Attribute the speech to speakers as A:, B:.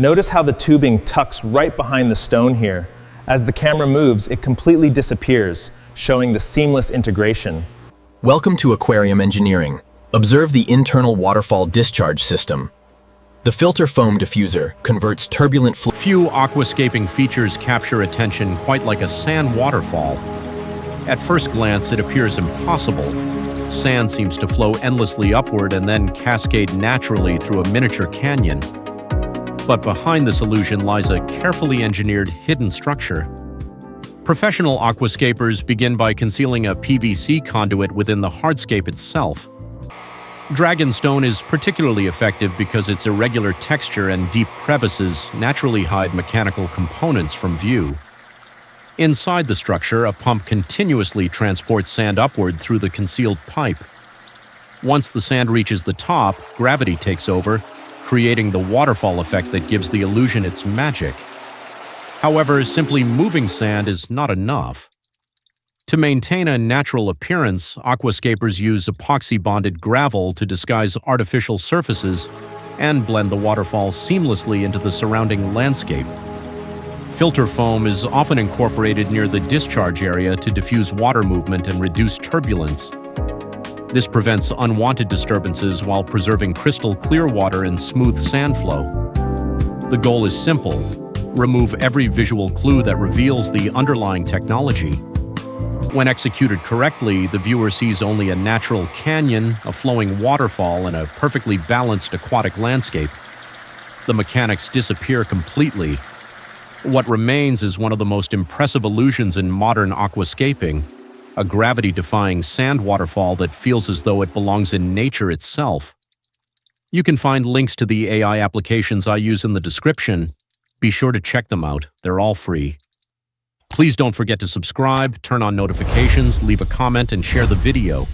A: Notice how the tubing tucks right behind the stone here. As the camera moves, it completely disappears, showing the seamless integration.
B: Welcome to aquarium engineering. Observe the internal waterfall discharge system. The filter foam diffuser converts turbulent fluid.
C: Few aquascaping features capture attention quite like a sand waterfall. At first glance, it appears impossible. Sand seems to flow endlessly upward and then cascade naturally through a miniature canyon. But behind this illusion lies a carefully engineered hidden structure. Professional aquascapers begin by concealing a PVC conduit within the hardscape itself. Dragonstone is particularly effective because its irregular texture and deep crevices naturally hide mechanical components from view. Inside the structure, a pump continuously transports sand upward through the concealed pipe. Once the sand reaches the top, gravity takes over, creating the waterfall effect that gives the illusion its magic. However, simply moving sand is not enough. To maintain a natural appearance, aquascapers use epoxy-bonded gravel to disguise artificial surfaces and blend the waterfall seamlessly into the surrounding landscape. Filter foam is often incorporated near the discharge area to diffuse water movement and reduce turbulence. This prevents unwanted disturbances while preserving crystal clear water and smooth sand flow. The goal is simple: remove every visual clue that reveals the underlying technology. When executed correctly, the viewer sees only a natural canyon, a flowing waterfall, and a perfectly balanced aquatic landscape. The mechanics disappear completely. What remains is one of the most impressive illusions in modern aquascaping, a gravity-defying sand waterfall that feels as though it belongs in nature itself. You can find links to the AI applications I use in the description. Be sure to check them out. They're all free. Please don't forget to subscribe, turn on notifications, leave a comment, and share the video.